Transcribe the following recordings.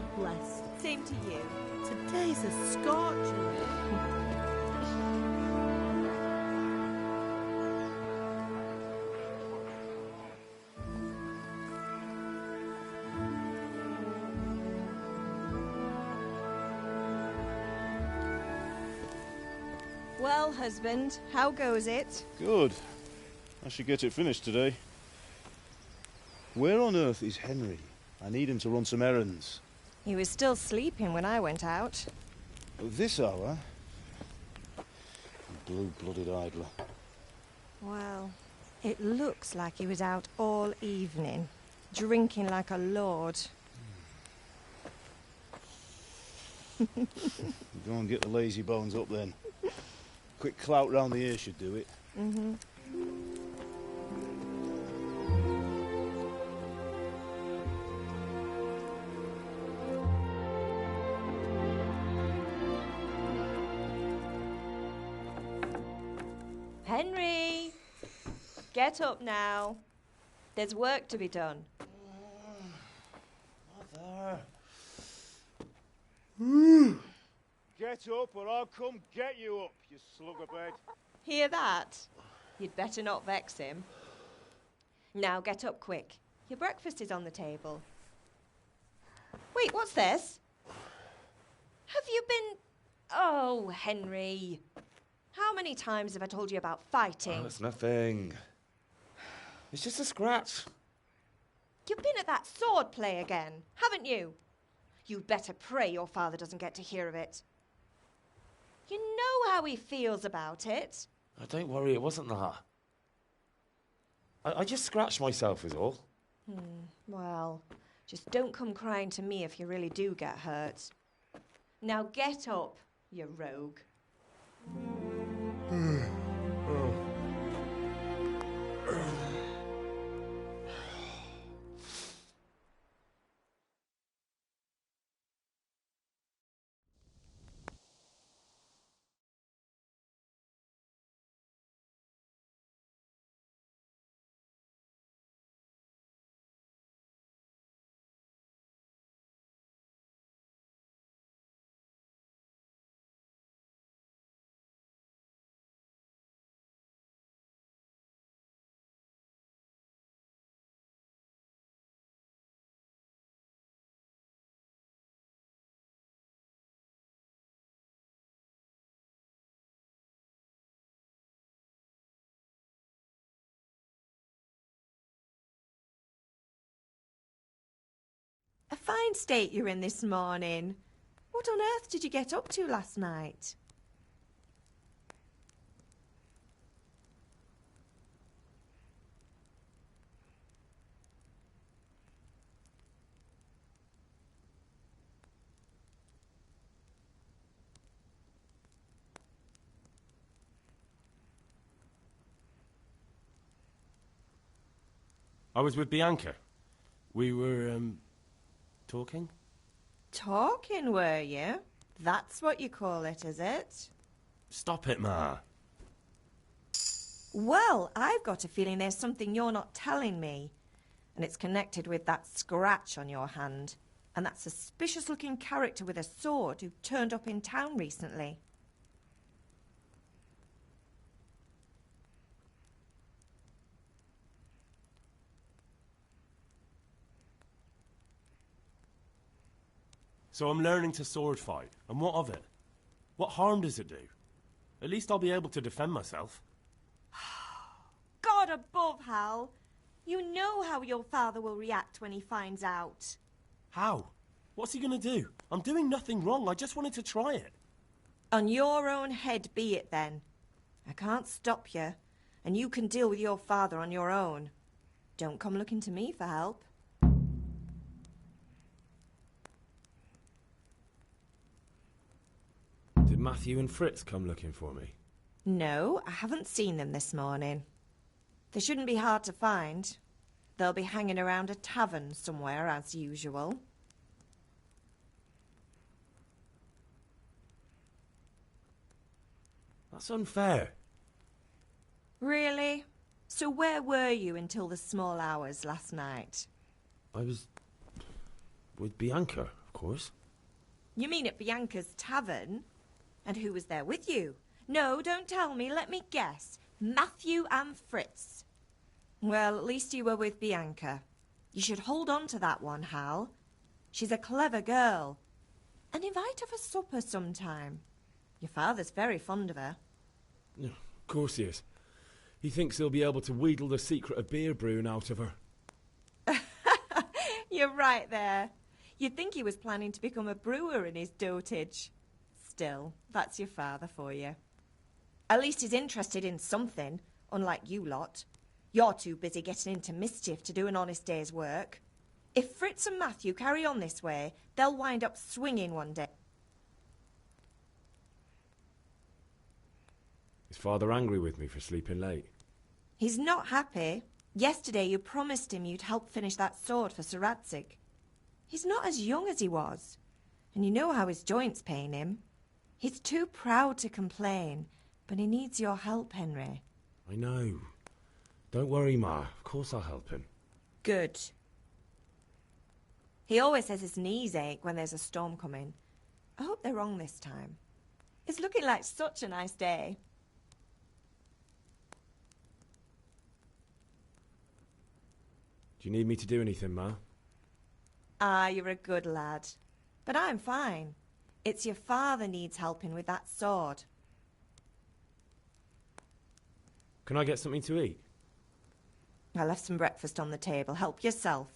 God bless. Same to you. Today's a scorcher. Well, husband, how goes it? Good. I should get it finished today. Where on earth is Henry? I need him to run some errands. He was still sleeping when I went out. At this hour? Blue-blooded idler. Well, it looks like he was out all evening, drinking like a lord. Go and get the lazy bones up then. Quick clout round the ear should do it. Mm-hmm. Henry! Get up now. There's work to be done. Mother. Get up or I'll come get you up, you slugabed. Hear that? You'd better not vex him. Now get up quick. Your breakfast is on the table. Wait, what's this? Have you been... Oh, Henry. How many times have I told you about fighting? Oh, it's nothing. It's just a scratch. You've been at that sword play again, haven't you? You'd better pray your father doesn't get to hear of it. You know how he feels about it. Oh, don't worry, it wasn't that. I just scratched myself is all. Well, just don't come crying to me if you really do get hurt. Now get up, you rogue. A fine state you're in this morning. What on earth did you get up to last night? I was with Bianca. We were, talking? Talking, were you? That's what you call it, is it? Stop it, Ma. Well, I've got a feeling there's something you're not telling me. And it's connected with that scratch on your hand. And that suspicious-looking character with a sword who turned up in town recently. So I'm learning to sword fight. And what of it? What harm does it do? At least I'll be able to defend myself. God above, Hal. You know how your father will react when he finds out. How? What's he going to do? I'm doing nothing wrong. I just wanted to try it. On your own head be it then. I can't stop you, and you can deal with your father on your own. Don't come looking to me for help. Did Matthew and Fritz come looking for me? No, I haven't seen them this morning. They shouldn't be hard to find. They'll be hanging around a tavern somewhere, as usual. That's unfair. Really? So where were you until the small hours last night? I was with Bianca, of course. You mean at Bianca's tavern? And who was there with you? No, don't tell me. Let me guess. Matthew and Fritz. Well, at least you were with Bianca. You should hold on to that one, Hal. She's a clever girl. And invite her for supper sometime. Your father's very fond of her. Of course he is. He thinks he'll be able to wheedle the secret of beer brewing out of her. You're right there. You'd think he was planning to become a brewer in his dotage. Still, that's your father for you. At least he's interested in something, unlike you lot. You're too busy getting into mischief to do an honest day's work. If Fritz and Matthew carry on this way, they'll wind up swinging one day. Is Father angry with me for sleeping late? He's not happy. Yesterday you promised him you'd help finish that sword for Sir Radzig. He's not as young as he was, and you know how his joints pain him. He's too proud to complain, but he needs your help, Henry. I know. Don't worry, Ma. Of course I'll help him. Good. He always says his knees ache when there's a storm coming. I hope they're wrong this time. It's looking like such a nice day. Do you need me to do anything, Ma? Ah, you're a good lad. But I'm fine. It's your father needs helping with that sword. Can I get something to eat? I left some breakfast on the table. Help yourself.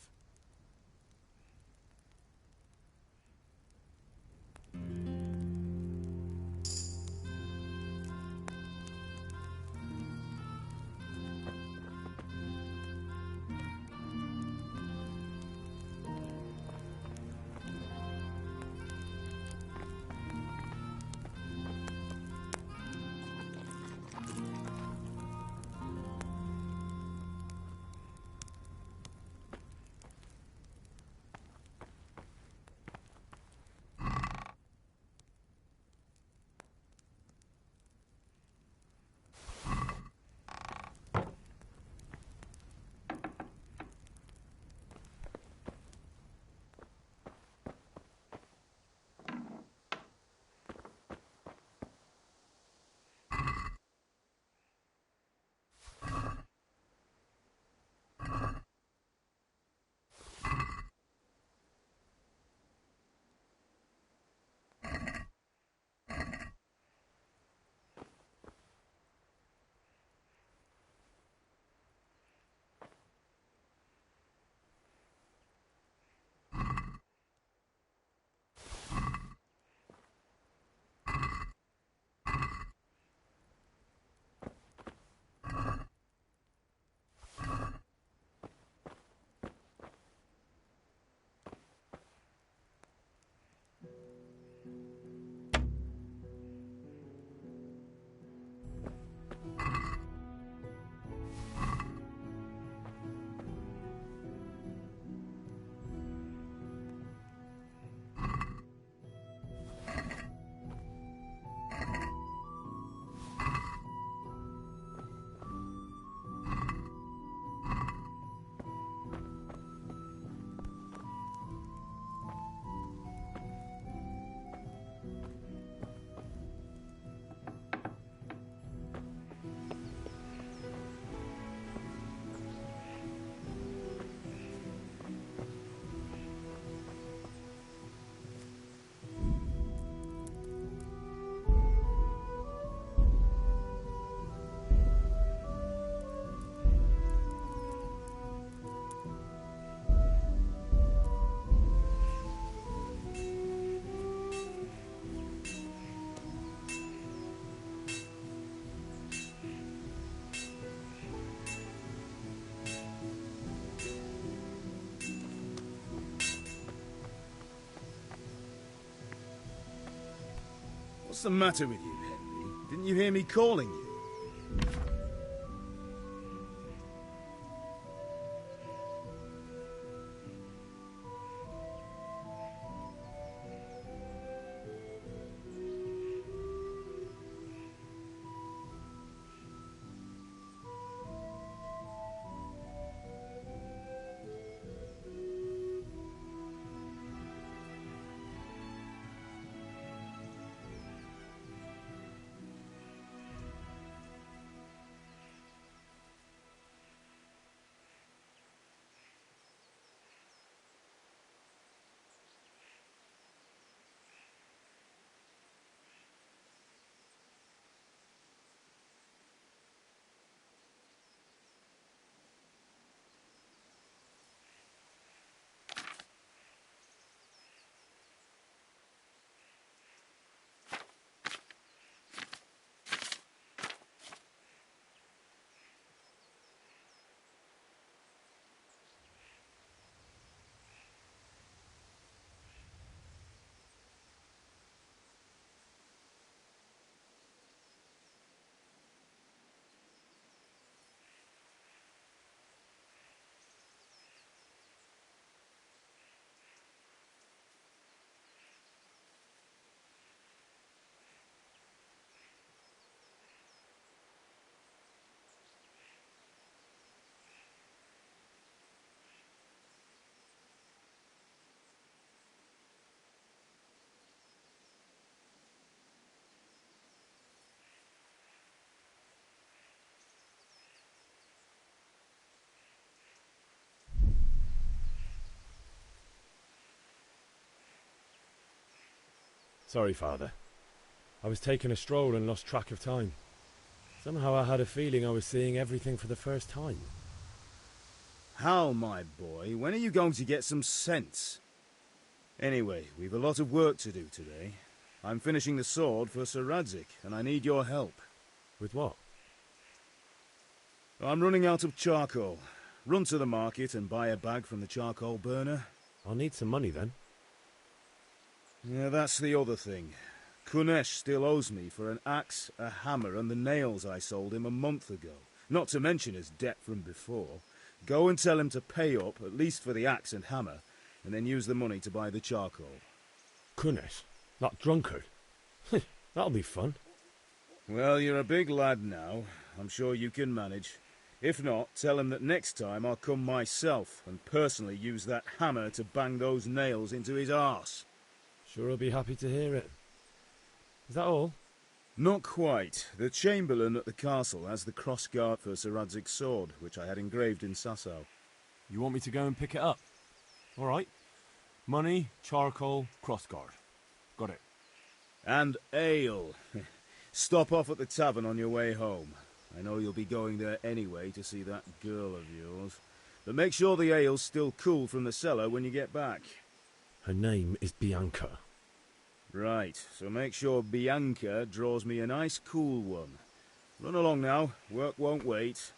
What's the matter with you, Henry? Didn't you hear me calling you? Sorry, Father. I was taking a stroll and lost track of time. Somehow I had a feeling I was seeing everything for the first time. Hal, my boy, when are you going to get some sense? Anyway, we've a lot of work to do today. I'm finishing the sword for Sir Radzig, and I need your help. With what? I'm running out of charcoal. Run to the market and buy a bag from the charcoal burner. I'll need some money then. Yeah, that's the other thing. Kunesh still owes me for an axe, a hammer, and the nails I sold him a month ago. Not to mention his debt from before. Go and tell him to pay up, at least for the axe and hammer, and then use the money to buy the charcoal. Kunesh? That drunkard? That'll be fun. Well, you're a big lad now. I'm sure you can manage. If not, tell him that next time I'll come myself and personally use that hammer to bang those nails into his arse. Sure I'll be happy to hear it. Is that all? Not quite. The Chamberlain at the castle has the crossguard for Sir Radzig's sword, which I had engraved in Sasau. You want me to go and pick it up? All right. Money, charcoal, crossguard. Got it. And ale. Stop off at the tavern on your way home. I know you'll be going there anyway to see that girl of yours. But make sure the ale's still cool from the cellar when you get back. Her name is Bianca. Right, so make sure Bianca draws me a nice cool one. Run along now, work won't wait.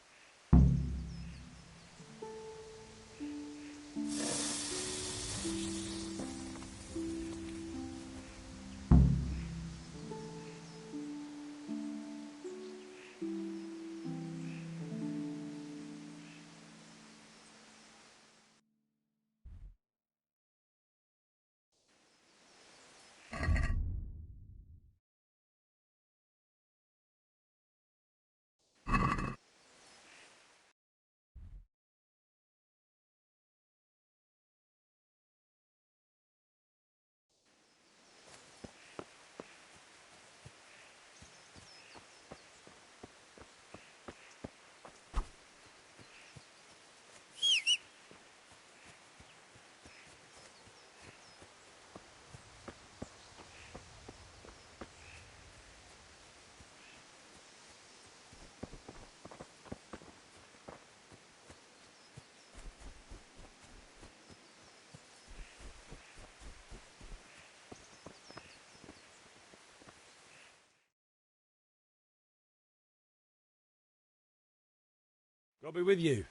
I'll be with you.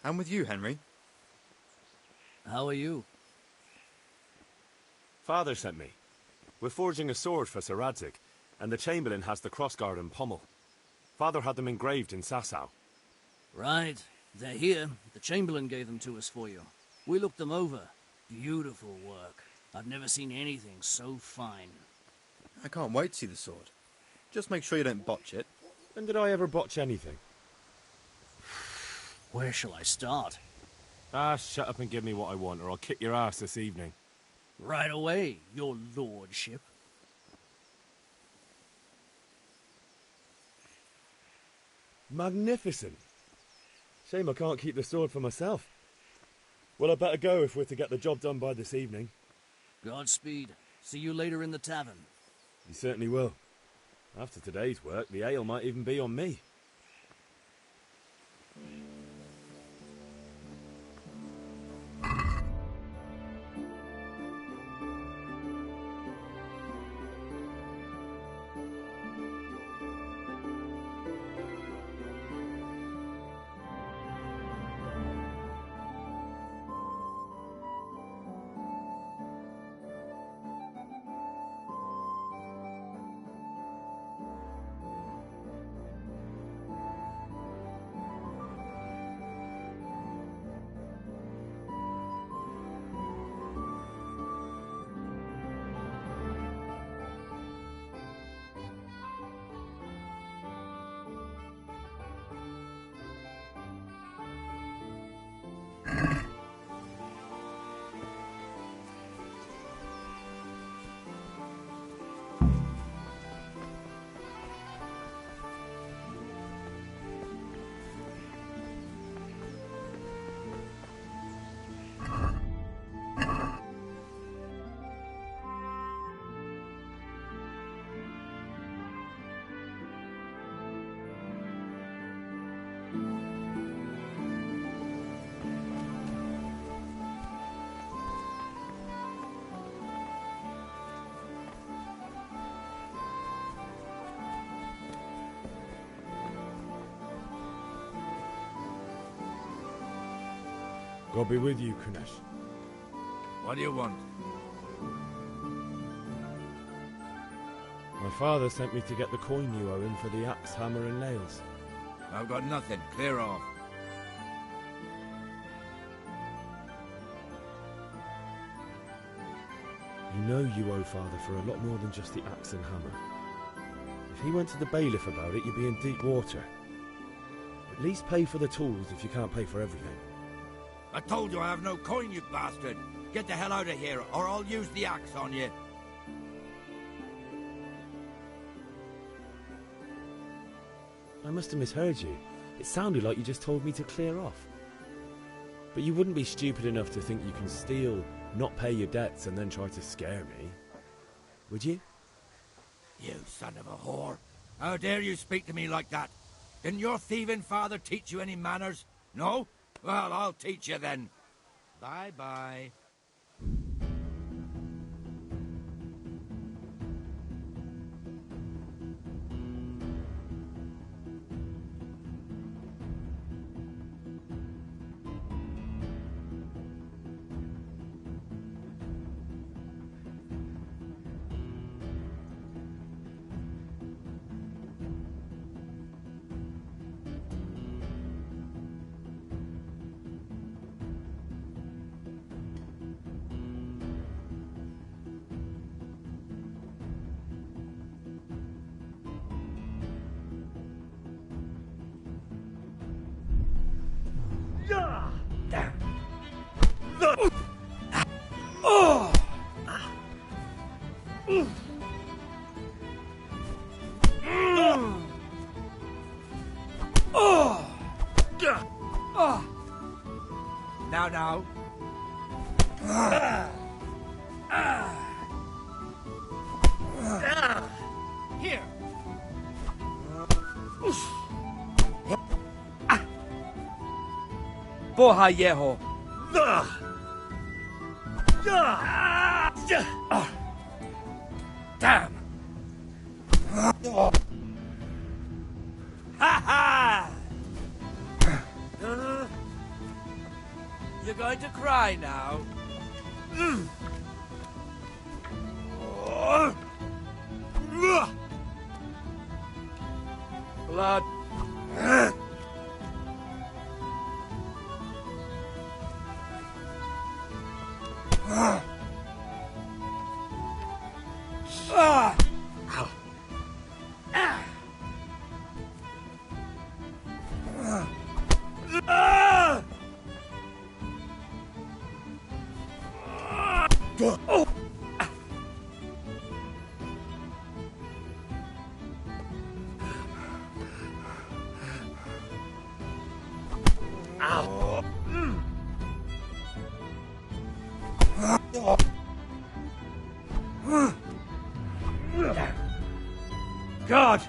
I'm with you, Henry. How are you? Father sent me. We're forging a sword for Sir Radzig, and the Chamberlain has the crossguard and pommel. Father had them engraved in Sasau. Right. They're here. The Chamberlain gave them to us for you. We looked them over. Beautiful work. I've never seen anything so fine. I can't wait to see the sword. Just make sure you don't botch it. When did I ever botch anything? Where shall I start? Shut up and give me what I want, or I'll kick your ass this evening. Right away, your lordship. Magnificent. Shame I can't keep the sword for myself. Well, I better go if we're to get the job done by this evening. Godspeed. See you later in the tavern. You certainly will. After today's work, the ale might even be on me. God be with you, Kunesh. What do you want? My father sent me to get the coin you owe him for the axe, hammer and nails. I've got nothing. Clear off. You know you owe father for a lot more than just the axe and hammer. If he went to the bailiff about it, you'd be in deep water. At least pay for the tools if you can't pay for everything. I told you I have no coin, you bastard. Get the hell out of here, or I'll use the axe on you. I must have misheard you. It sounded like you just told me to clear off. But you wouldn't be stupid enough to think you can steal, not pay your debts, and then try to scare me. Would you? You son of a whore. How dare you speak to me like that? Didn't your thieving father teach you any manners? No? Well, I'll teach you then. Bye-bye. Now. Here. Boha yeho. Damn. Ha ha! You're going to cry now. Blood. God!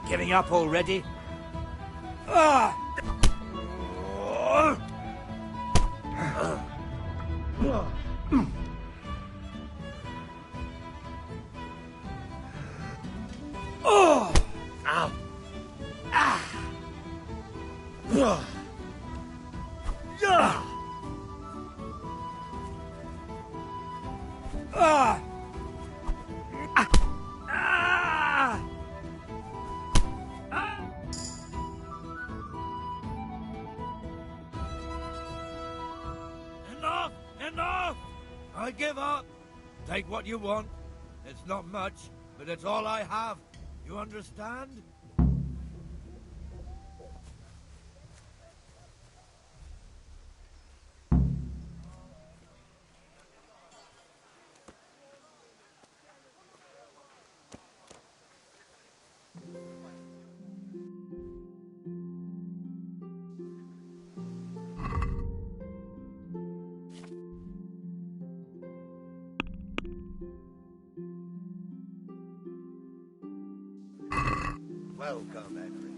Giving up already? Enough! I give up. Take what you want. It's not much, but it's all I have. You understand? Welcome, Henry.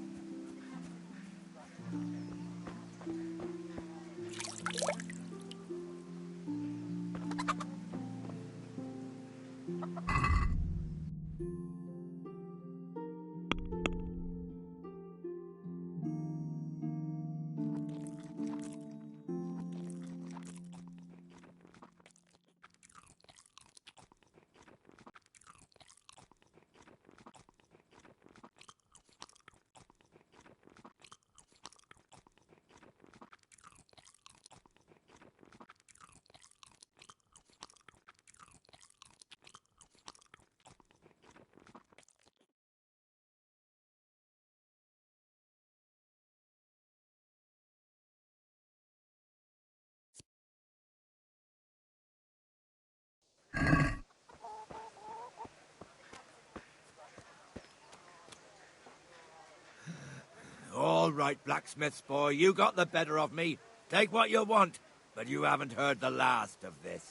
All right, blacksmith's boy, you got the better of me. Take what you want, but you haven't heard the last of this.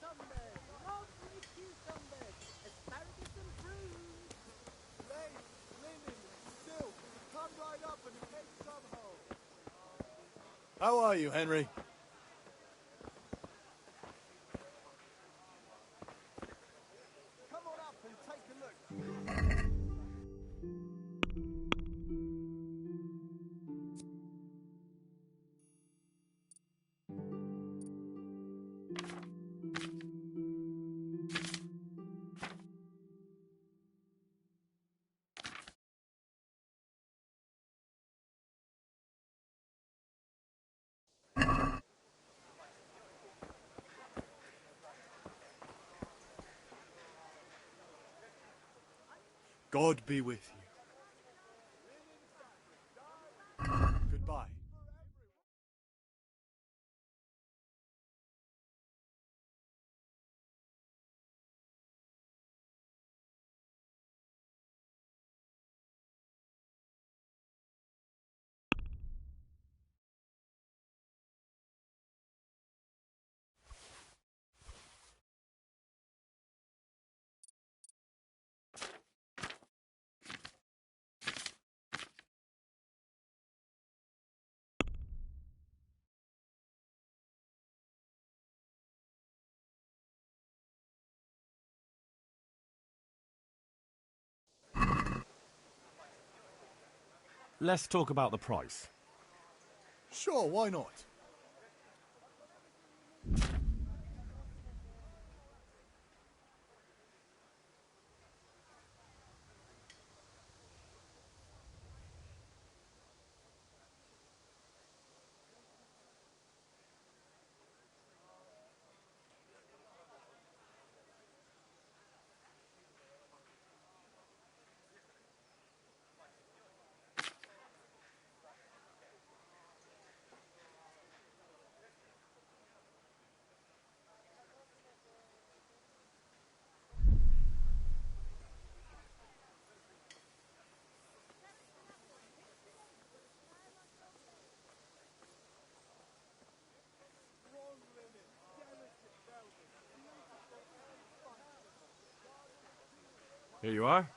Cucumbers, lovely cucumbers, asparagus and prunes. Lace, linen, silk, come right up and take some home. How are you, Henry? Come on up and take a look. God be with you. Goodbye. Let's talk about the price. Sure, why not? Here you are,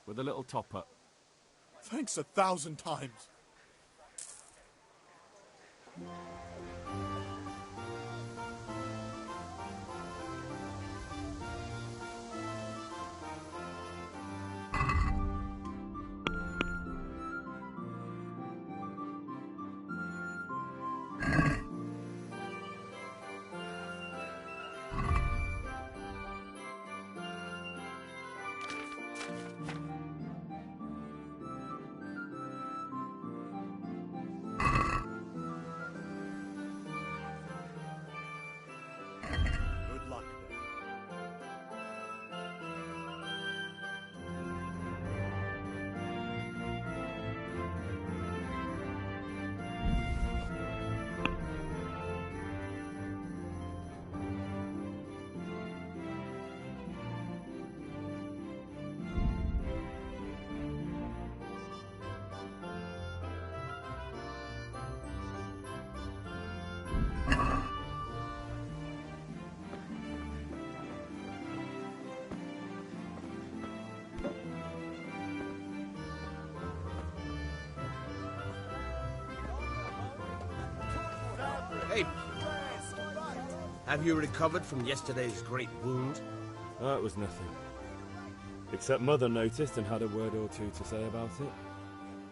with a little top-up. Thanks 1,000 times. Good luck there. Hey, have you recovered from yesterday's great wound? That was nothing. Except Mother noticed and had a word or two to say about it.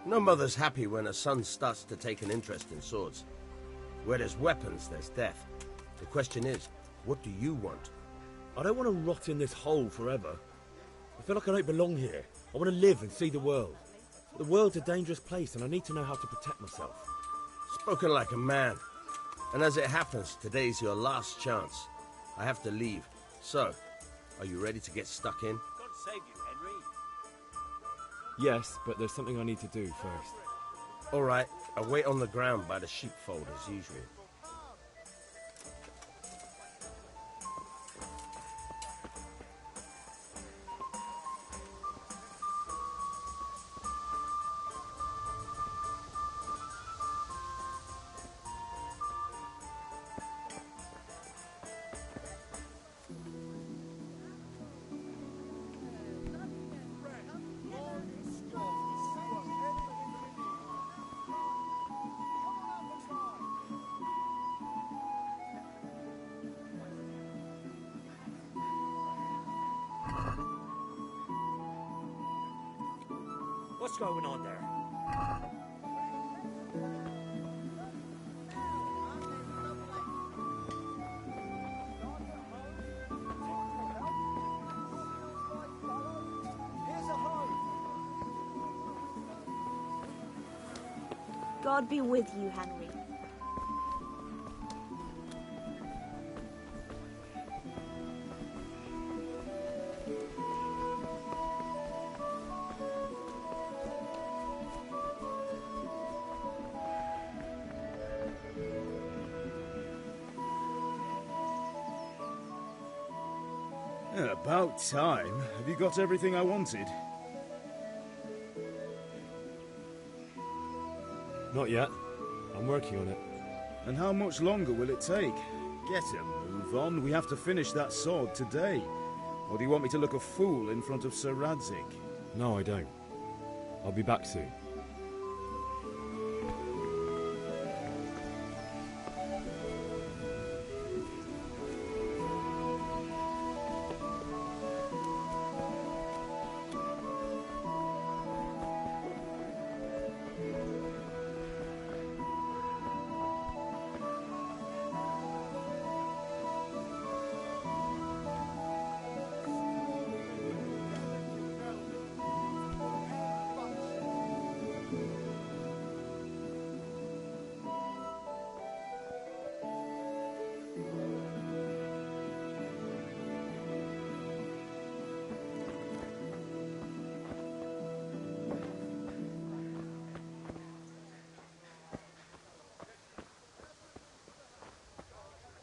No mother's happy when her son starts to take an interest in swords. Where there's weapons, there's death. The question is, what do you want? I don't want to rot in this hole forever. I feel like I don't belong here. I want to live and see the world. The world's a dangerous place and I need to know how to protect myself. Spoken like a man. And as it happens, today's your last chance. I have to leave. So, are you ready to get stuck in? God save you, Henry. Yes, but there's something I need to do first. All right, I'll wait on the ground by the sheepfold as usual. What's going on there? God be with you, Henry. About time. Have you got everything I wanted? Not yet. I'm working on it. And how much longer will it take? Get a move on. We have to finish that sword today. Or do you want me to look a fool in front of Sir Radzig? No, I don't. I'll be back soon.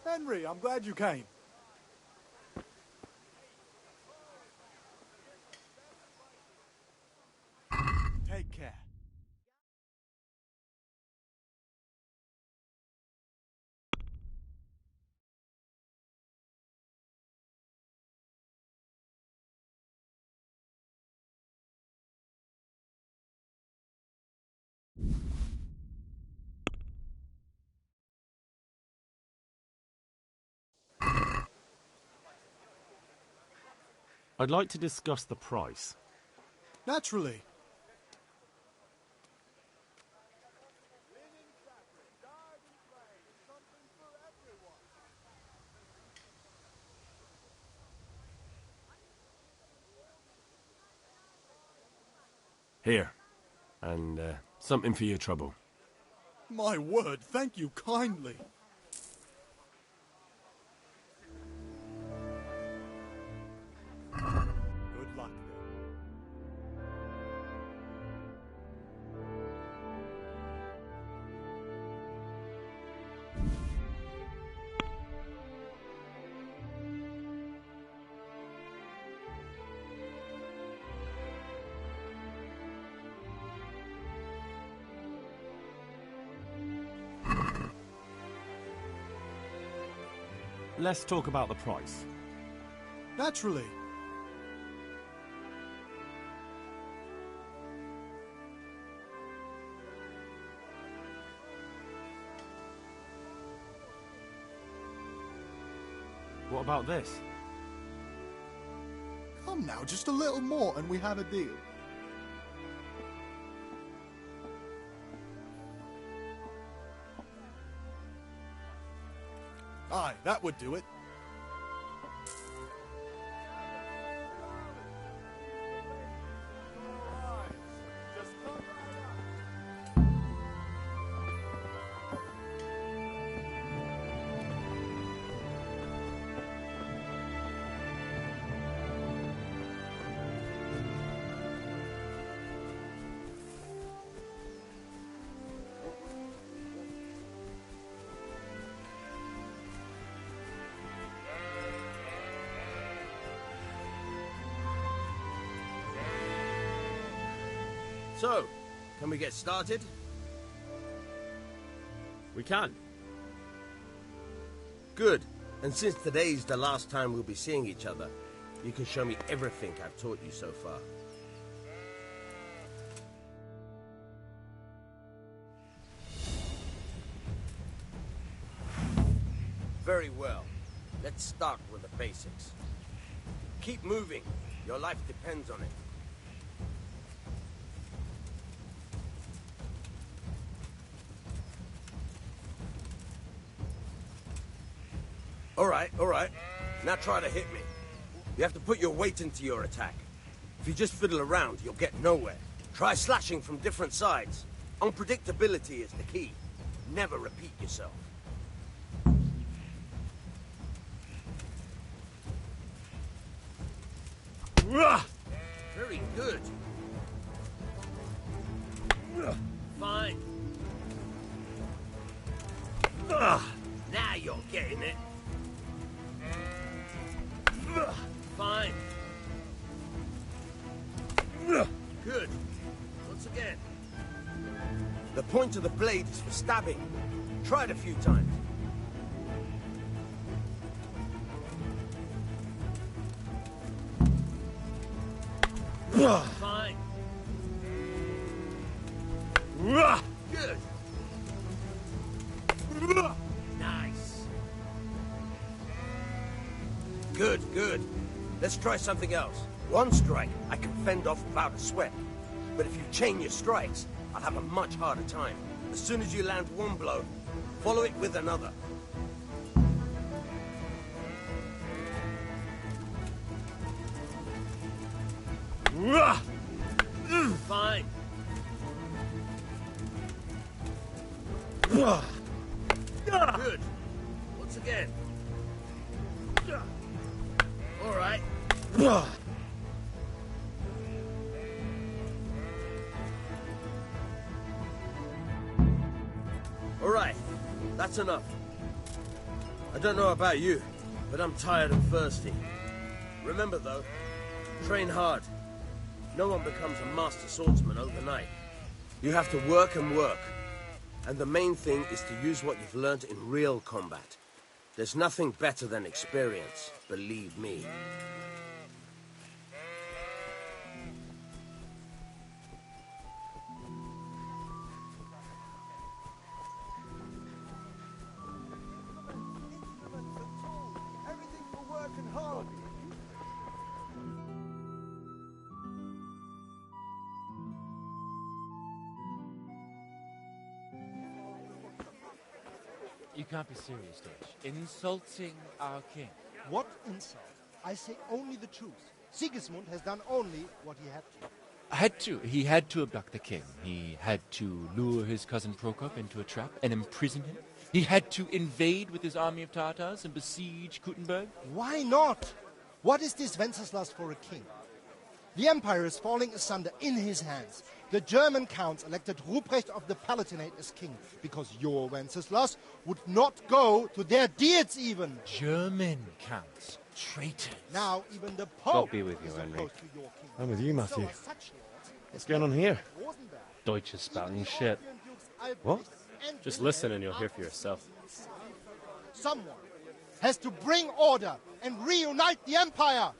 Henry, I'm glad you came. Take care. I'd like to discuss the price. Naturally. Here. And, something for your trouble. My word, thank you kindly. Good luck then. Let's talk about the price. Naturally. What about this? Come now, just a little more and we have a deal. Aye, that would do it. So, can we get started? We can. Good. And since today's the last time we'll be seeing each other, you can show me everything I've taught you so far. Very well. Let's start with the basics. Keep moving. Your life depends on it. All right. Now try to hit me. You have to put your weight into your attack. If you just fiddle around, you'll get nowhere. Try slashing from different sides. Unpredictability is the key. Never repeat yourself. Very good. Fine. Now you're getting it. Fine. Good. Once again. The point of the blade is for stabbing. Try it a few times. Fine. Good. Nice. Good. Let's try something else. One strike, I can fend off without a sweat. But if you chain your strikes, I'll have a much harder time. As soon as you land one blow, follow it with another. Fine. Good. Once again. All right. All right. That's enough. I don't know about you, but I'm tired and thirsty. Remember, though, train hard. No one becomes a master swordsman overnight. You have to work and work. And the main thing is to use what you've learned in real combat. There's nothing better than experience, believe me. Everything for working hard. You can't be serious, Deutsch. Insulting our king. What insult? I say only the truth. Sigismund has done only what he had to. He had to abduct the king. He had to lure his cousin Prokop into a trap and imprison him. He had to invade with his army of Tatars and besiege Kuttenberg. Why not? What is this Wenceslas for a king? The empire is falling asunder in his hands. The German counts elected Ruprecht of the Palatinate as king because your Wenceslas would not go to their deeds even. German counts. Traitors. Now even the Pope God be with you, is Henry. opposed to your king. I'm with you, Matthew. So are such lords What's going on here? Deutsch is spouting shit. What? Just listen and you'll hear for yourself. Someone has to bring order and reunite the empire.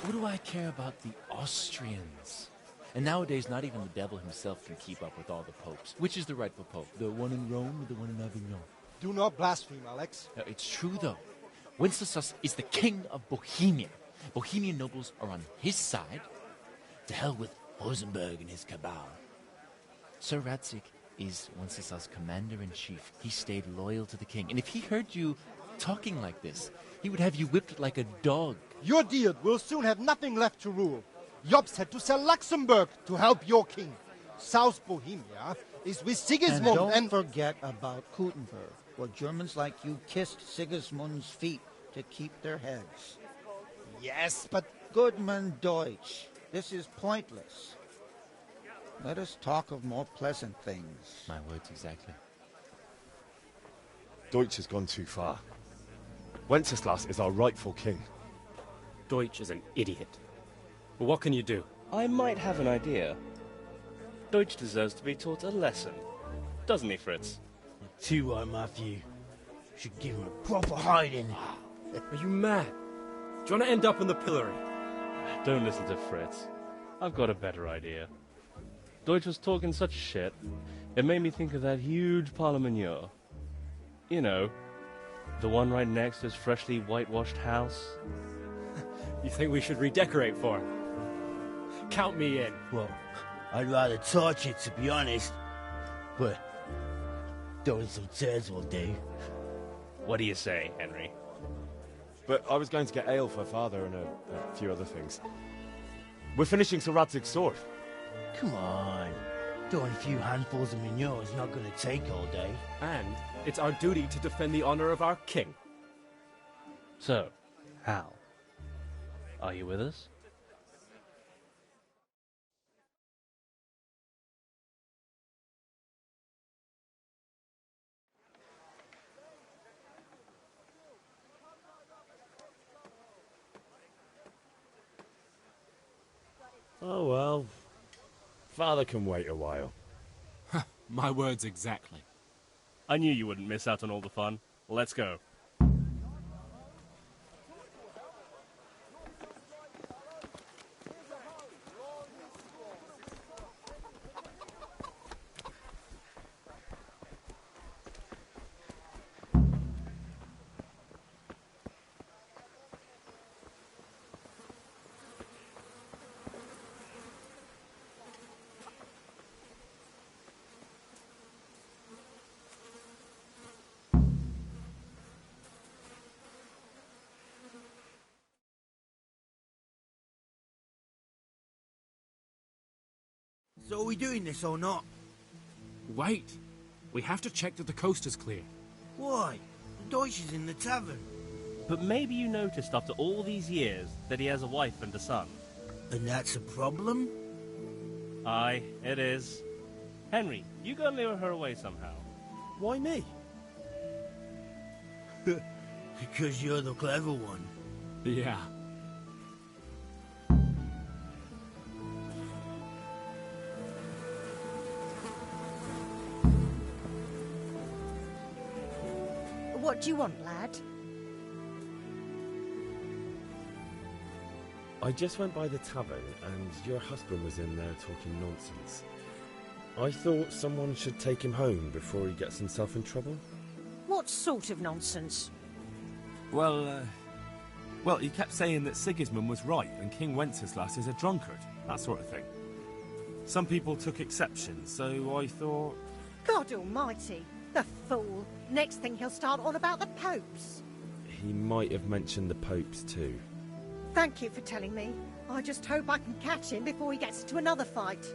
What do I care about the Austrians? And nowadays, not even the devil himself can keep up with all the popes. Which is the rightful pope? The one in Rome or the one in Avignon? Do not blaspheme, Alex. No, it's true, though. Wenceslas is the king of Bohemia. Bohemian nobles are on his side. To hell with Rosenberg and his cabal. Sir Radzik is Wenceslas' commander-in-chief. He stayed loyal to the king. And if he heard you talking like this, he would have you whipped like a dog. Your Diet will soon have nothing left to rule. Jobst had to sell Luxembourg to help your king. South Bohemia is with Sigismund and don't forget about Kuttenberg, where Germans like you kissed Sigismund's feet to keep their heads. Yes, but... Goodman Deutsch, this is pointless. Let us talk of more pleasant things. My words exactly. Deutsch has gone too far. Wenceslas is our rightful king. Deutsch is an idiot. But what can you do? I might have an idea. Deutsch deserves to be taught a lesson. Doesn't he, Fritz? Too right, Matthew. Should give him a proper hiding. Are you mad? Do you want to end up in the pillory? Don't listen to Fritz. I've got a better idea. Deutsch was talking such shit, it made me think of that huge parliament. You know, the one right next to his freshly whitewashed house. You think we should redecorate for him? Count me in. Well, I'd rather torch it, to be honest. But throwing some tears will do. What do you say, Henry? But I was going to get ale for Father and a few other things. We're finishing Sir Radzig's sword. Come on. Throwing a few handfuls of manure is not going to take all day. And it's our duty to defend the honor of our king. So, Hal, are you with us? Oh well. Father can wait a while. My words exactly. I knew you wouldn't miss out on all the fun. Let's go. So are we doing this or not? Wait. We have to check that the coast is clear. Why? Deutsch is in the tavern. But maybe you noticed after all these years that he has a wife and a son. And that's a problem? Aye, it is. Henry, you go and lure her away somehow. Why me? Because you're the clever one. Yeah. What do you want, lad? I just went by the tavern and your husband was in there talking nonsense. I thought someone should take him home before he gets himself in trouble. What sort of nonsense? Well, he kept saying that Sigismund was right and King Wenceslas is a drunkard, that sort of thing. Some people took exception, so I thought... God almighty! The fool. Next thing he'll start on about the popes. He might have mentioned the popes too. Thank you for telling me. I just hope I can catch him before he gets into another fight.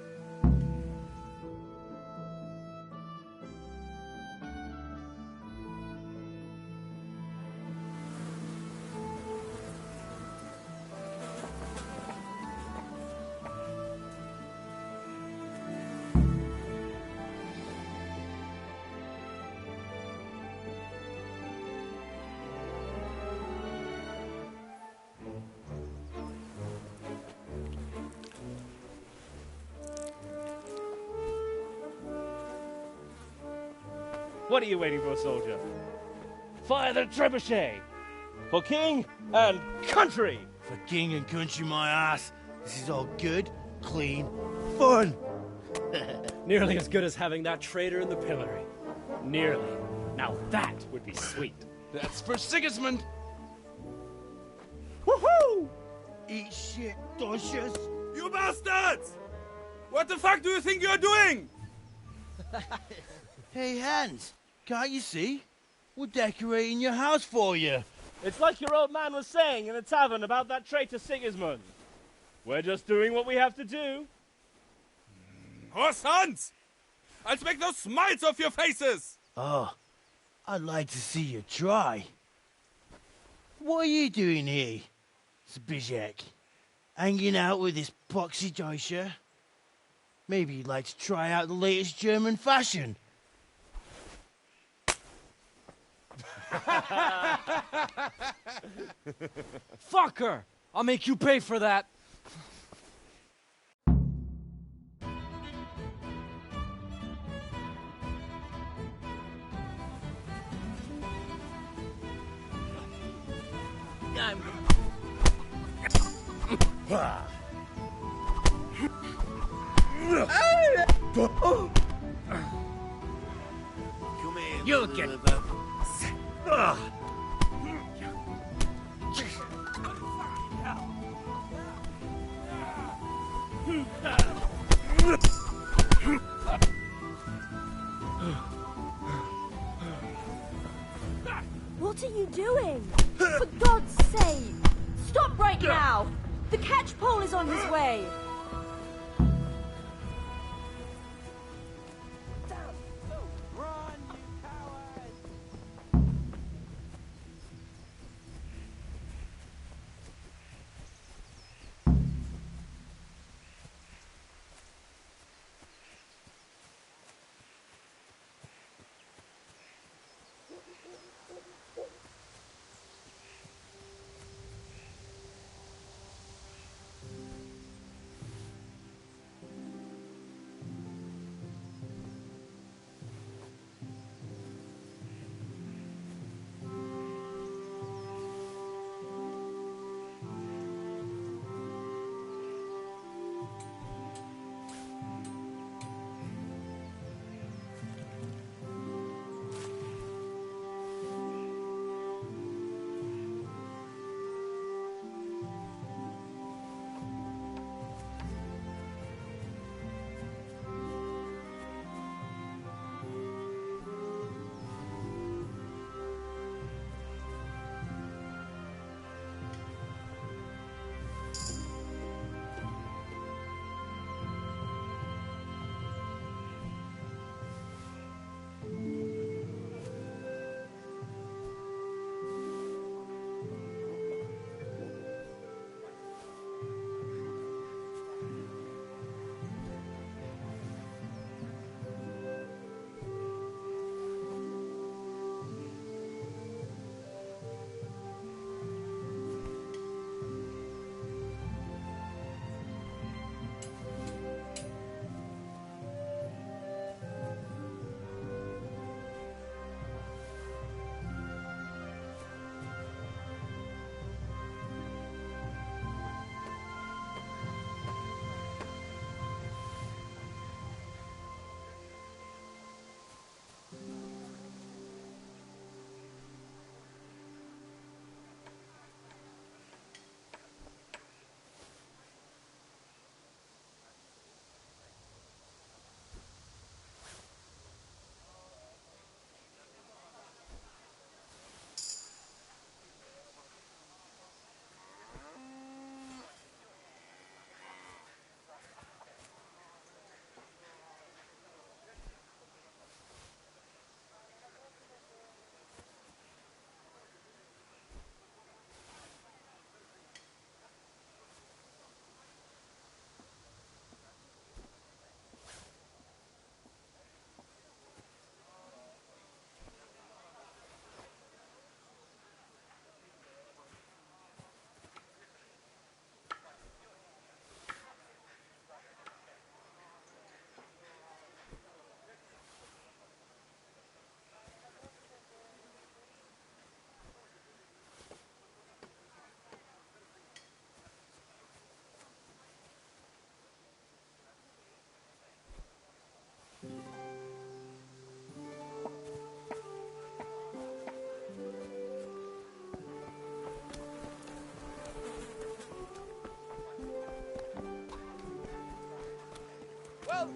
What are you waiting for, soldier? Fire the trebuchet! For king and country! For king and country, my ass. This is all good, clean, fun. Nearly as good as having that traitor in the pillory. Nearly. Now that would be sweet. That's for Sigismund! Woohoo! Eat shit, Docious. You bastards! What the fuck do you think you're doing? Hey, Hans, can't you see? We're decorating your house for you. It's like your old man was saying in the tavern about that traitor Sigismund. We're just doing what we have to do. Oh, sons! I'll make those smiles off your faces! Oh, I'd like to see you try. What are you doing here, Zbigniew? Hanging out with this poxy Deutscher? Maybe you'd like to try out the latest German fashion. Fucker! I'll make you pay for that. Come here. You'll get it. What are you doing? For God's sake! Stop right now! The catch pole is on his way!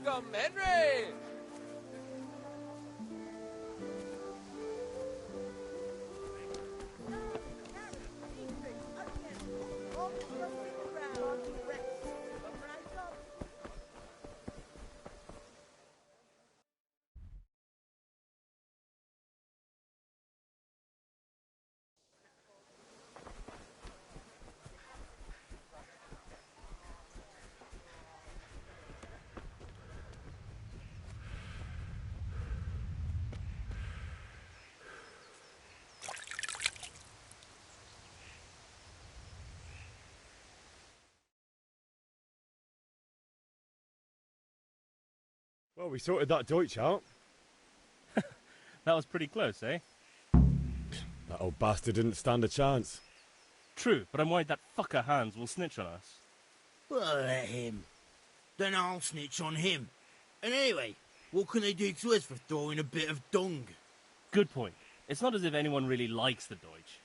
Welcome, Henry! Well, we sorted that Deutsch out. That was pretty close, eh? That old bastard didn't stand a chance. True, but I'm worried that fucker Hans will snitch on us. Well, let him. Then I'll snitch on him. And anyway, what can they do to us for throwing a bit of dung? Good point. It's not as if anyone really likes the Deutsch.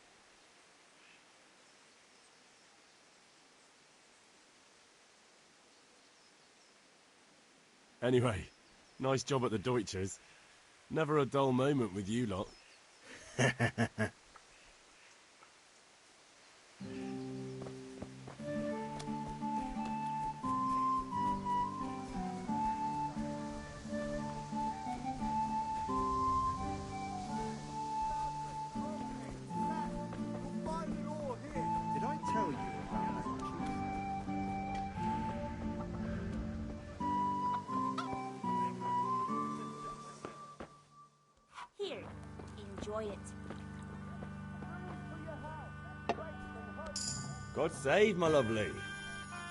Anyway, nice job at the Deutsches. Never a dull moment with you lot. Did I tell you? Here, enjoy it. God save, my lovely.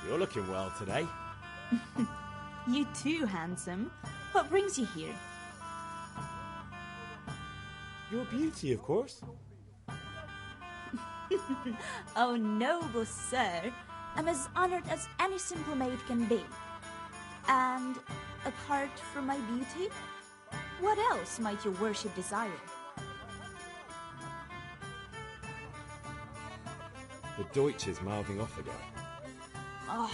You're looking well today. You too, handsome. What brings you here? Your beauty, of course. Oh, noble sir. I'm as honored as any simple maid can be. And apart from my beauty, what else might your worship desire? The Deutsch is mouthing off again. Oh,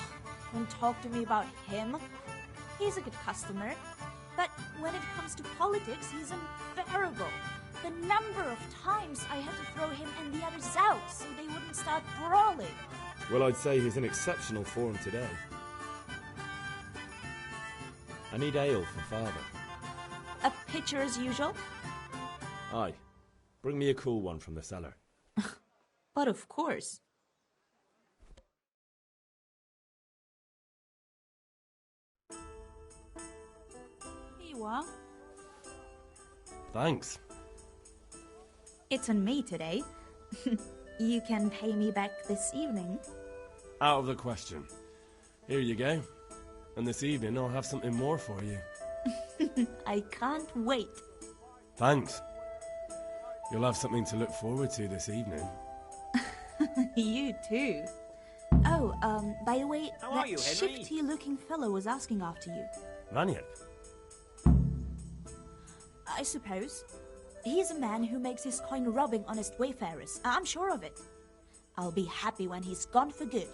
don't talk to me about him. He's a good customer. But when it comes to politics, he's unbearable. The number of times I had to throw him and the others out so they wouldn't start brawling. Well, I'd say he's in exceptional form today. I need ale for father. A pitcher as usual? Aye. Bring me a cool one from the cellar. But of course. Here you are. Thanks. It's on me today. You can pay me back this evening. Out of the question. Here you go. And this evening I'll have something more for you. I can't wait. Thanks. You'll have something to look forward to this evening. You too. Oh, by the way, How are that you, Henry? shifty-looking fellow was asking after you. Vanyip. I suppose. He's a man who makes his coin robbing honest wayfarers. I'm sure of it. I'll be happy when he's gone for good.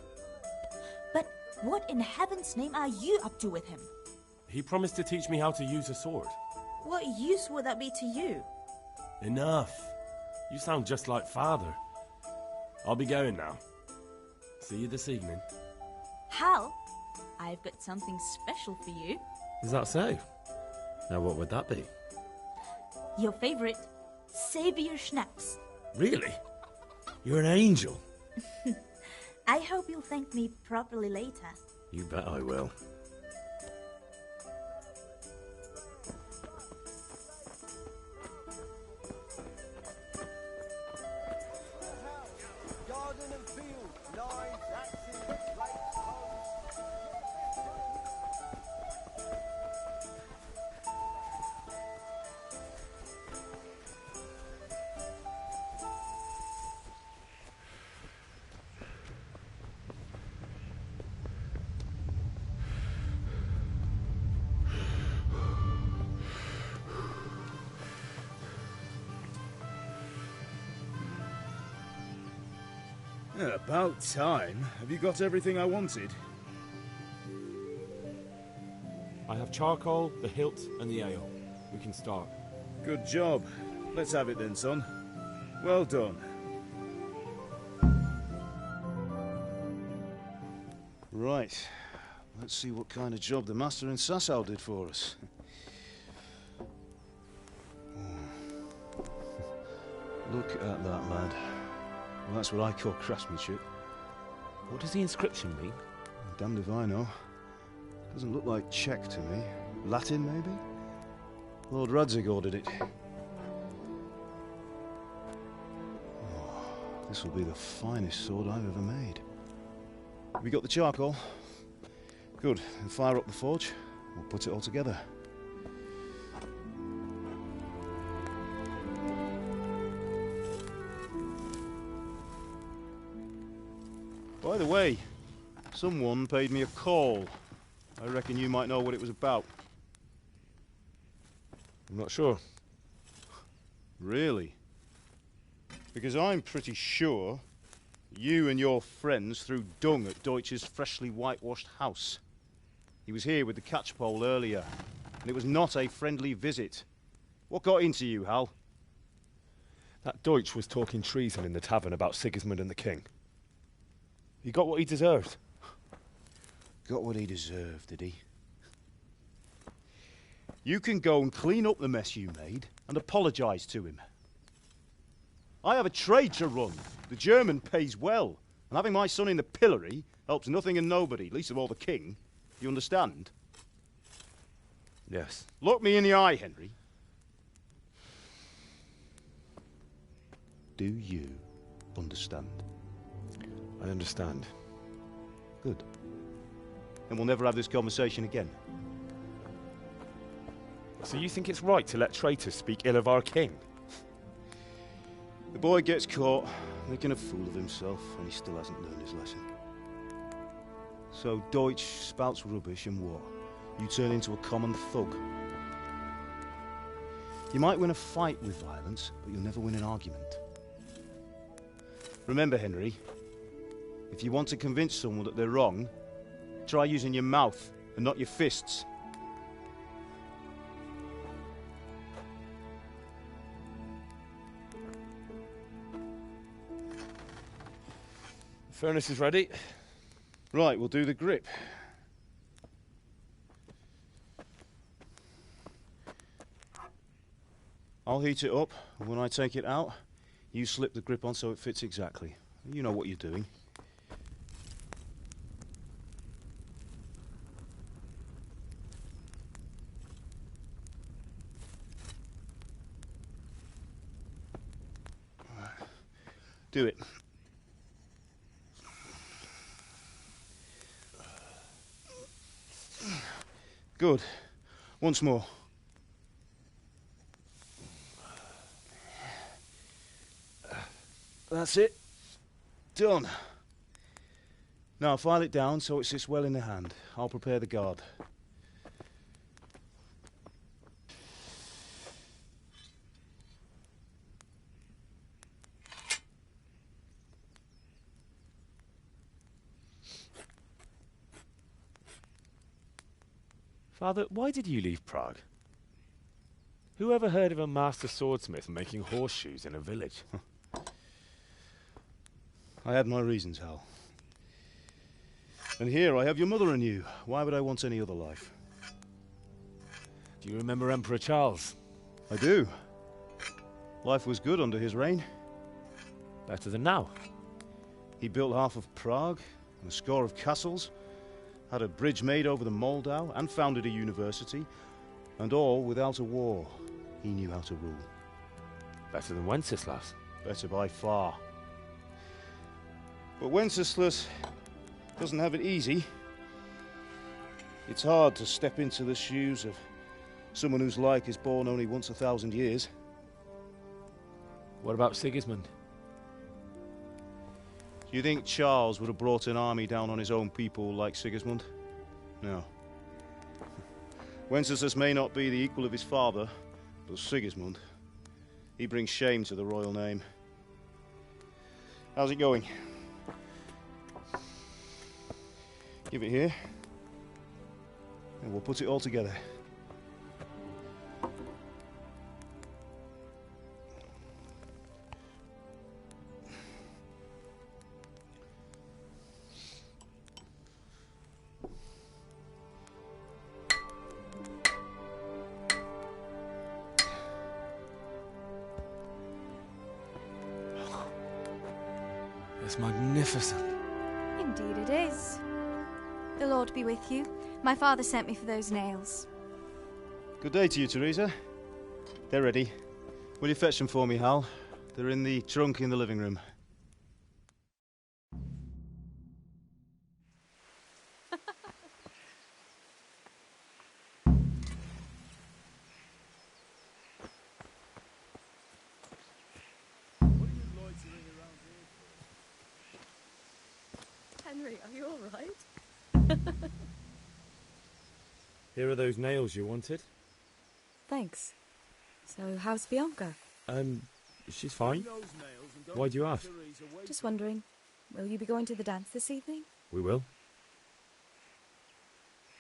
But what in heaven's name are you up to with him? He promised to teach me how to use a sword. What use would that be to you? Enough. You sound just like father. I'll be going now. See you this evening. Hal, I've got something special for you. Is that so? Now what would that be? Your favorite, Savior Schnapps. Really? You're an angel. I hope you'll thank me properly later. You bet I will. Garden and field, knives, axes, plates, hoes. Yeah, about time. Have you got everything I wanted? I have charcoal, the hilt, and the ale. We can start. Good job. Let's have it then, son. Well done. Right. Let's see what kind of job the master in Sasau did for us. Look at that, lad. Well, that's what I call craftsmanship. What does the inscription mean? Damned if I know. Doesn't look like Czech to me. Latin, maybe? Lord Radzig ordered it. Oh, this will be the finest sword I've ever made. Have you got the charcoal? Good. Then fire up the forge. We'll put it all together. By the way, someone paid me a call. I reckon you might know what it was about. I'm not sure. Really? Because I'm pretty sure you and your friends threw dung at Deutsch's freshly whitewashed house. He was here with the catchpole earlier, and it was not a friendly visit. What got into you, Hal? That Deutsch was talking treason in the tavern about Sigismund and the king. He got what he deserved. Got what he deserved, did he? You can go and clean up the mess you made and apologise to him. I have a trade to run. The German pays well, and having my son in the pillory helps nothing and nobody, least of all the king. You understand? Yes. Look me in the eye, Henry. Do you understand? I understand. Good. Then we'll never have this conversation again. So you think it's right to let traitors speak ill of our king? The boy gets caught, making a fool of himself, and he still hasn't learned his lesson. So Deutsch spouts rubbish, and what? You turn into a common thug. You might win a fight with violence, but you'll never win an argument. Remember, Henry, if you want to convince someone that they're wrong, try using your mouth and not your fists. The furnace is ready. Right, we'll do the grip. I'll heat it up, and when I take it out, you slip the grip on so it fits exactly. You know what you're doing. Do it. Good. Once more. That's it. Done. Now file it down so it sits well in the hand. I'll prepare the guard. Father, why did you leave Prague? Who ever heard of a master swordsmith making horseshoes in a village? I had my reasons, Hal. And here I have your mother and you. Why would I want any other life? Do you remember Emperor Charles? I do. Life was good under his reign. Better than now. He built half of Prague and a score of castles, had a bridge made over the Moldau, and founded a university, and all without a war. He knew how to rule. Better than Wenceslas. Better by far. But Wenceslas doesn't have it easy. It's hard to step into the shoes of someone whose like is born only once 1,000 years. What about Sigismund? Do you think Charles would have brought an army down on his own people like Sigismund? No. Wenceslas may not be the equal of his father, but Sigismund, he brings shame to the royal name. How's it going? Give it here. And we'll put it all together. It's magnificent. Indeed it is. The Lord be with you. My father sent me for those nails. Good day to you, Teresa. They're ready. Will you fetch them for me, Hal? They're in the trunk in the living room. Henry, are you all right? Here are those nails you wanted. Thanks. So, how's Bianca? She's fine. Why do you ask? Just wondering, will you be going to the dance this evening? We will.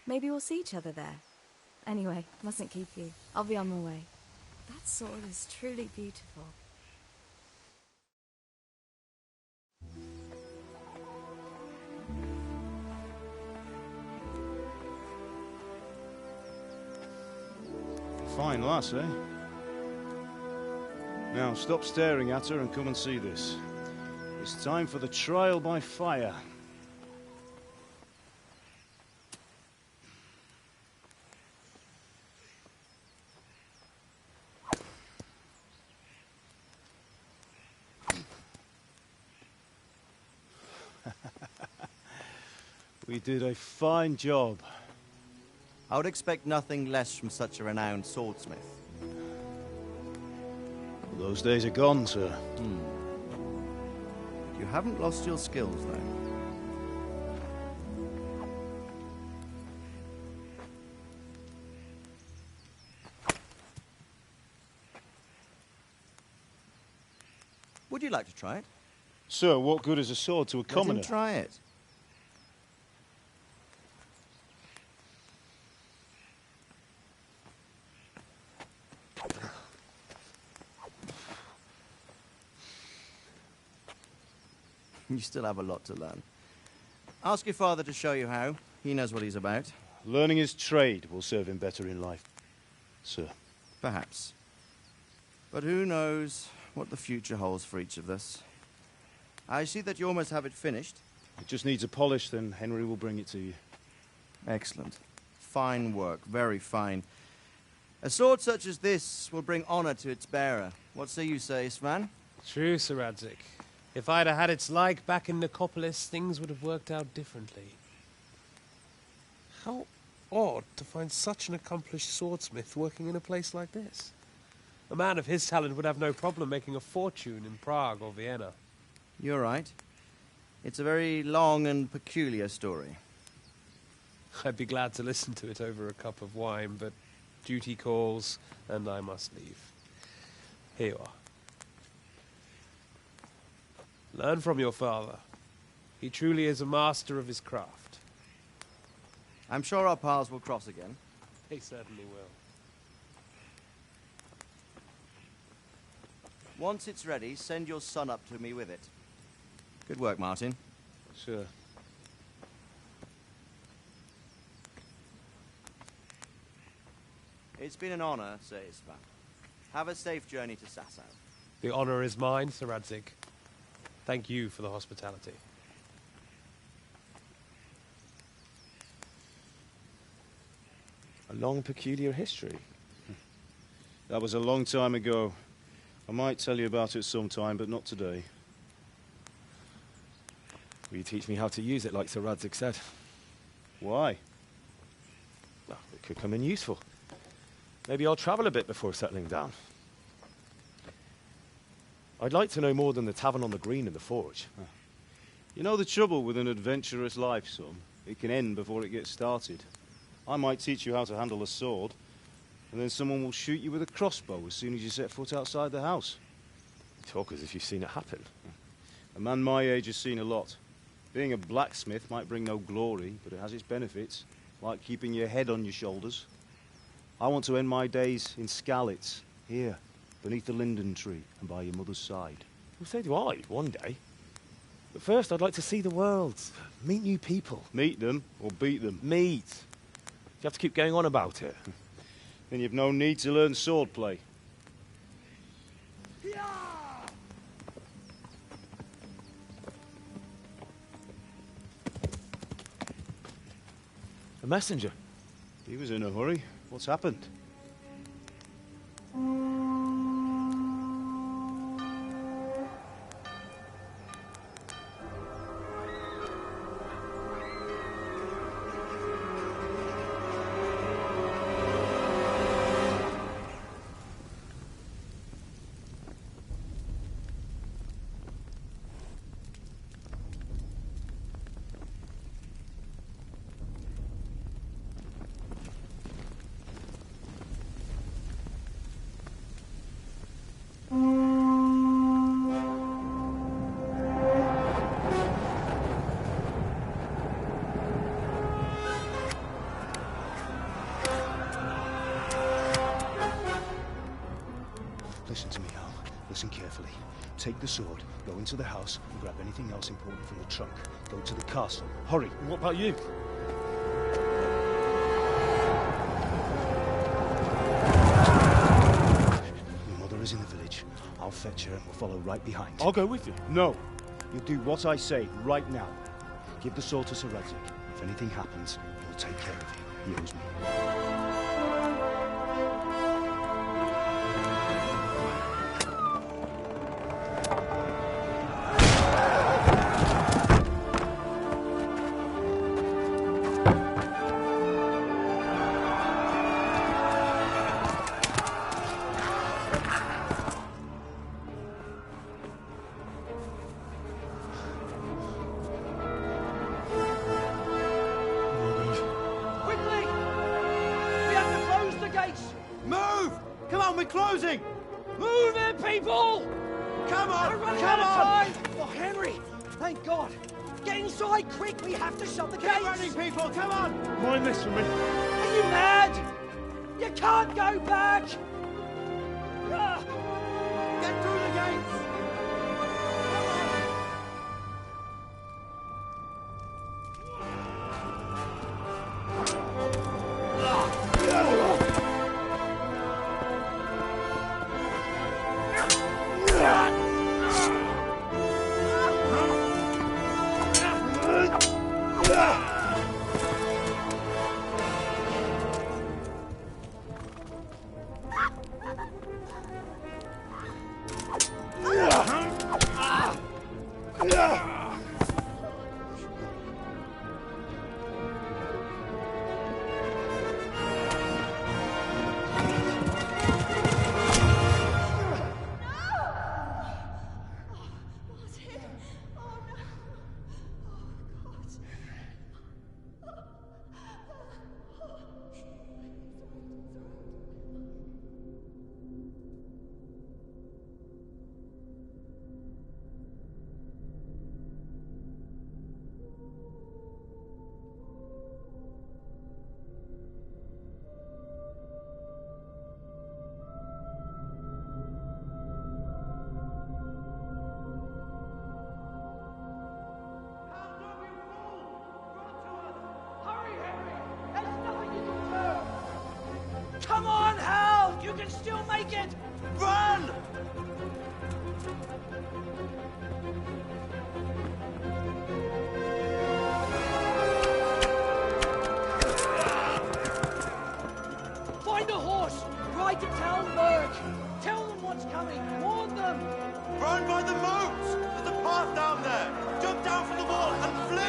Maybe we'll see each other there. Anyway, mustn't keep you. I'll be on my way. That sword is truly beautiful. Fine lass, eh? Now, stop staring at her and come and see this. It's time for the trial by fire. We did a fine job. I would expect nothing less from such a renowned swordsmith. Well, those days are gone, sir. You haven't lost your skills, though. Would you like to try it? Sir, what good is a sword to a commoner? Let him try it. You still have a lot to learn. Ask your father to show you how. He knows what he's about. Learning his trade will serve him better in life, sir. Perhaps. But who knows what the future holds for each of us. I see that you almost have it finished. It just needs a polish, then Henry will bring it to you. Excellent. Fine work, very fine. A sword such as this will bring honor to its bearer. What say you, Svan? True, Sir Radzik. If I'd have had its like back in Nicopolis, things would have worked out differently. How odd to find such an accomplished swordsmith working in a place like this. A man of his talent would have no problem making a fortune in Prague or Vienna. You're right. It's a very long and peculiar story. I'd be glad to listen to it over a cup of wine, but duty calls, and I must leave. Here you are. Learn from your father. He truly is a master of his craft. I'm sure our paths will cross again. He certainly will. Once it's ready, send your son up to me with it. Good work, Martin. Sure. It's been an honor, Sir Isvan. Have a safe journey to Sasau. The honor is mine, Sir Radzik. Thank you for the hospitality. A long, peculiar history. That was a long time ago. I might tell you about it sometime, but not today. Will you teach me how to use it, like Sir Radzik said? Why? Well, it could come in useful. Maybe I'll travel a bit before settling down. I'd like to know more than the tavern on the green and the forge. You know the trouble with an adventurous life, son? It can end before it gets started. I might teach you how to handle a sword, and then someone will shoot you with a crossbow as soon as you set foot outside the house. You talk as if you've seen it happen. A man my age has seen a lot. Being a blacksmith might bring no glory, but it has its benefits. like keeping your head on your shoulders. I want to end my days in Skalitz, here, beneath the linden tree and by your mother's side. Well, so do I, one day. But first, I'd like to see the world, meet new people. Meet them or beat them? Meet. You have to keep going on about it. Then you've no need to learn swordplay. A messenger. He was in a hurry. What's happened? Listen to me, Hal. Listen carefully. Take the sword, go into the house, and grab anything else important from the trunk. Go to the castle. Hurry! And what about you? Your mother is in the village. I'll fetch her and we'll follow right behind. I'll go with you. No! You'll do what I say right now. Give the sword to Sir Radzik. If anything happens, he'll take care of you. He owes me. Closing! Move it, people! Come on! Come on! Oh, Henry! Thank God! Get inside, quick! We have to shut the gates! Keep running, people! Come on! Mind this for me. Are you mad? You can't go back! Get through the gates! Come on, Hal! You can still make it! Run! Find a horse! Ride to Talmberg! Tell them what's coming! Warn them! Run by the moat! There's a path down there! Jump down from the wall and flee!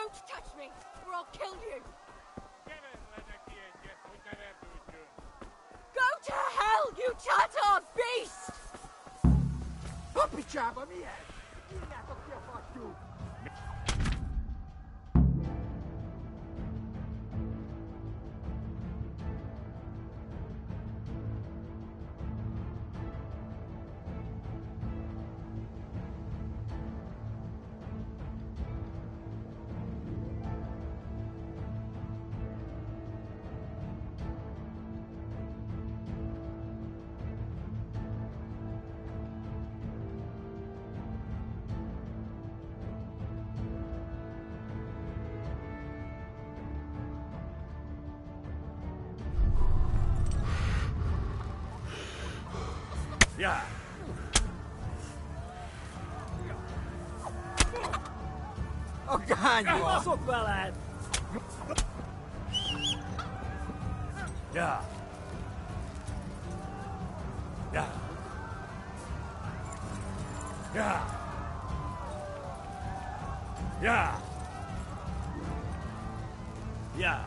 Don't touch me, or I'll kill you! Go to hell, you Tatar beast! Puppy chap on me head! You never care what I do! Yeah. Oh, God, you are so bad. Yeah. Yeah. Yeah. Yeah. Yeah.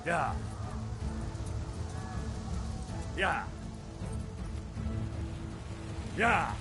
Yeah. Yeah. Yeah.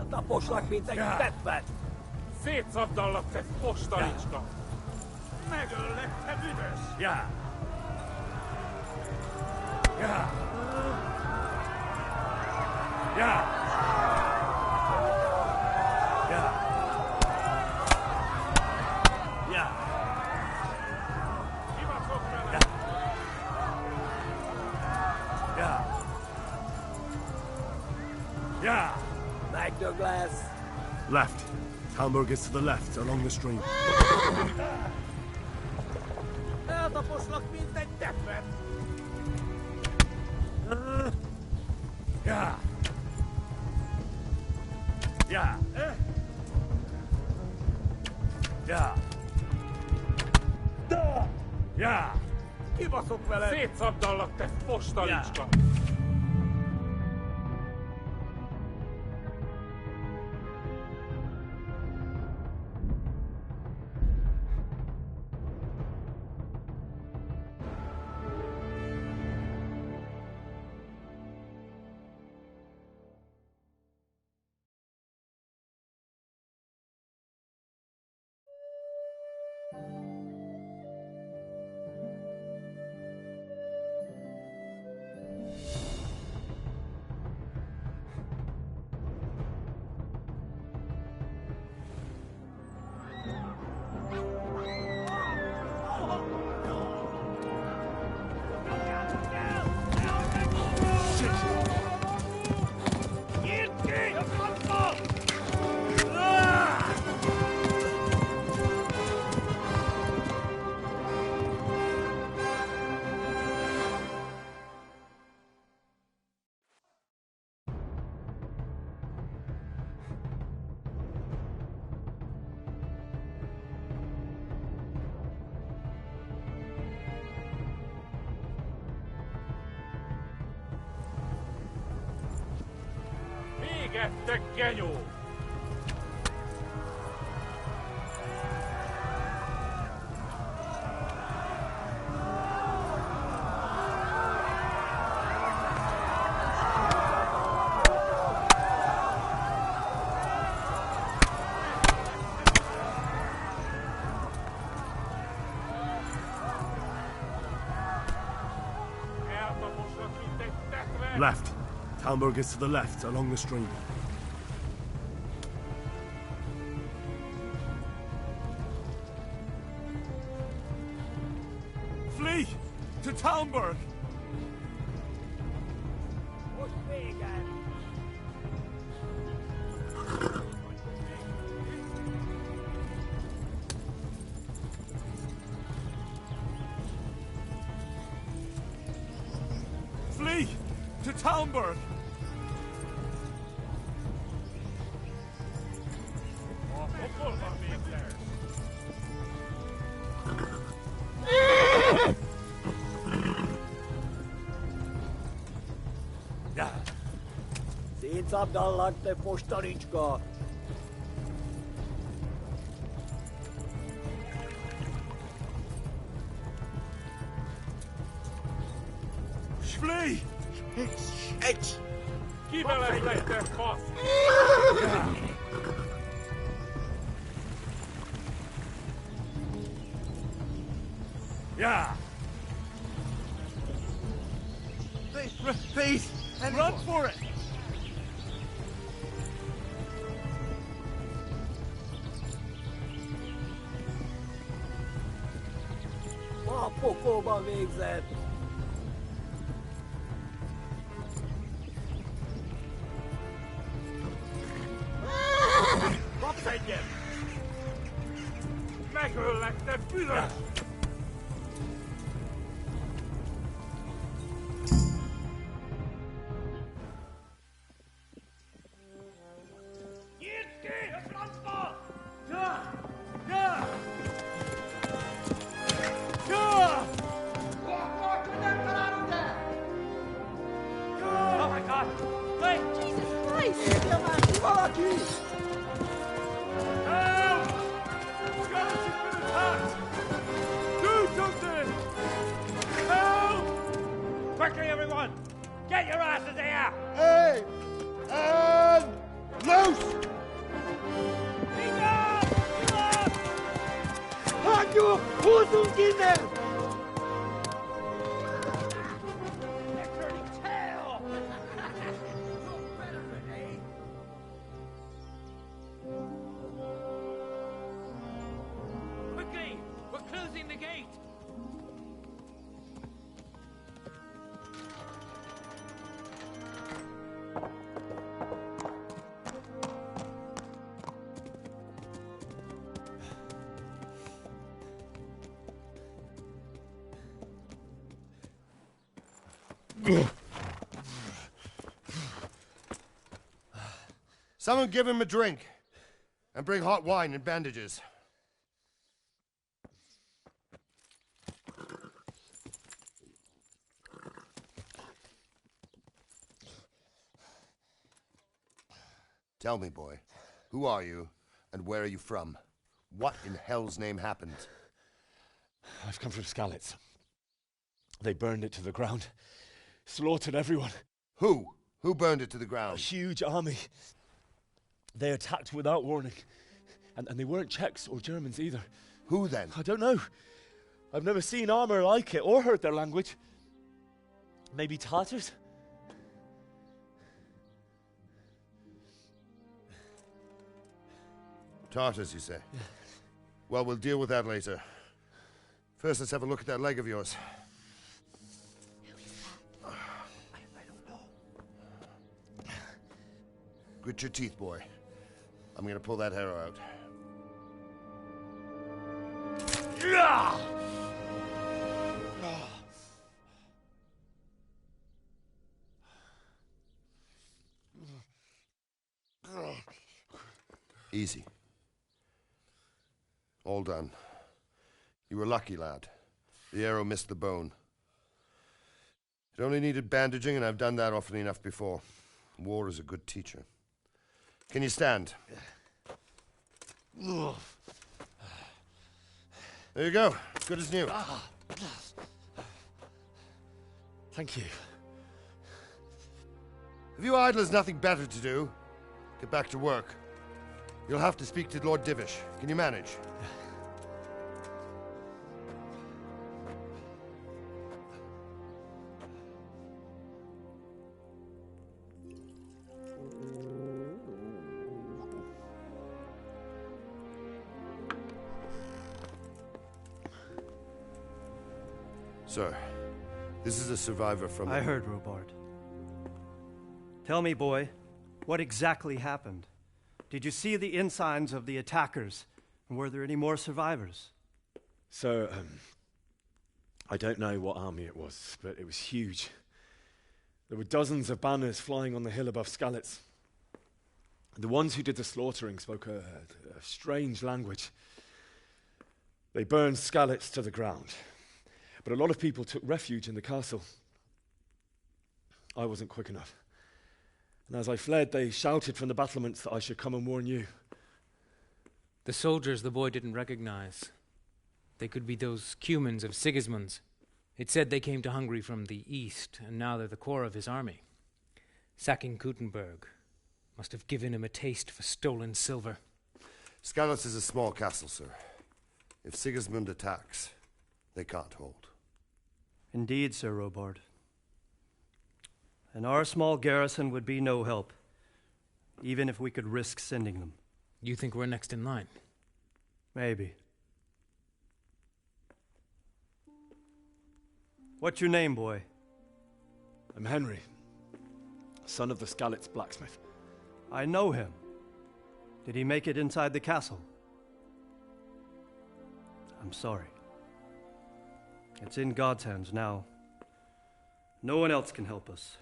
Taposlak, mint egy teppet! Szétszabdallak, te fostalicska! Megöllek, te büdös! Yeah. Yeah. Yeah. Yeah. Yeah. Yeah. Yeah. Back to glass. Left. Talmberg is to the left, along the stream. Eltaposlak, mint egy teppet! Yeah. Yeah. Yeah. Yeah. Kibaszok veled! Szétszabdallak, te fostalicska! Te genyó! Left. Talmberg is to the left, along the stream. Flee! To Talmberg! Push me again. Flee! To Talmberg! Szét zabdallag te postanicska! Flee! Shit! Kibele lejte fasz! Yeah! Please! Run for it! A pokolba végzett! Kapsz egyet! Megöllek, te büdös! Oh my God! Wait! Jesus Christ! Help! Skeleton's been attacked! Do something! Help! Quickly, everyone! Get your asses here! Hey! And loose! Hagio! Hosungine! They're turning tail! Quickly! We're closing the gate! Someone give him a drink. And bring hot wine and bandages. Tell me, boy, who are you and where are you from? What in hell's name happened? I've come from Skalitz. They burned it to the ground. Slaughtered everyone. Who? Who burned it to the ground? A huge army. They attacked without warning. And they weren't Czechs or Germans either. Who then? I don't know. I've never seen armor like it or heard their language. Maybe Tatars? Tartars, you say? Yeah. Well, we'll deal with that later. First, let's have a look at that leg of yours. I don't know. Grit your teeth, boy. I'm gonna pull that arrow out. Easy. All done. You were lucky, lad. The arrow missed the bone. It only needed bandaging, and I've done that often enough before. War is a good teacher. Can you stand? There you go. Good as new. Thank you. If you idlers nothing better to do, get back to work. You'll have to speak to Lord Divish. Can you manage? Sir, this is a survivor from... I heard, Robard. Tell me, boy, what exactly happened? Did you see the ensigns of the attackers? And were there any more survivors? So, I don't know what army it was, but it was huge. There were dozens of banners flying on the hill above Skalitz. The ones who did the slaughtering spoke a strange language. They burned Skalitz to the ground, but a lot of people took refuge in the castle. I wasn't quick enough. And as I fled, they shouted from the battlements that I should come and warn you. The soldiers the boy didn't recognize. They could be those Cumans of Sigismund's. It said they came to Hungary from the east, and now they're the core of his army. Sacking Gutenberg must have given him a taste for stolen silver. Skalitz is a small castle, sir. If Sigismund attacks, they can't hold. Indeed, Sir Robard. And our small garrison would be no help, even if we could risk sending them. You think we're next in line? Maybe. What's your name, boy? I'm Henry, son of the Skalitz blacksmith. I know him. Did he make it inside the castle? I'm sorry. It's in God's hands now. No one else can help us.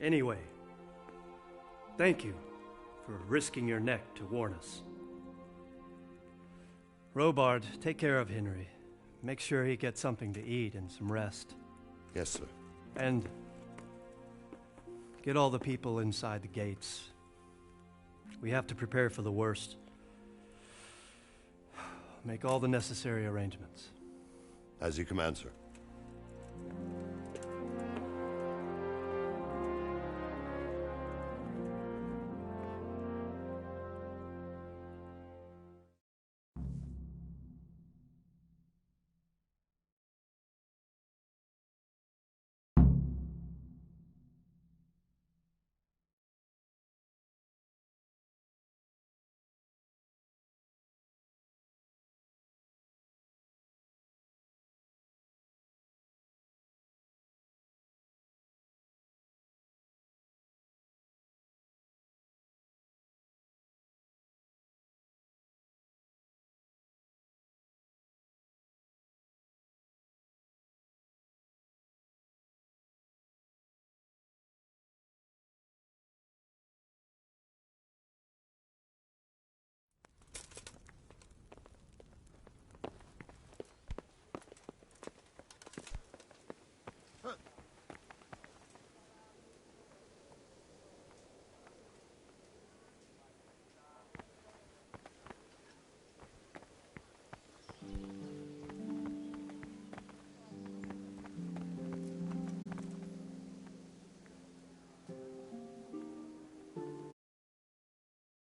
Anyway, thank you for risking your neck to warn us. Robard, take care of Henry. Make sure he gets something to eat and some rest. Yes, sir. And get all the people inside the gates. We have to prepare for the worst. Make all the necessary arrangements. As you command, sir.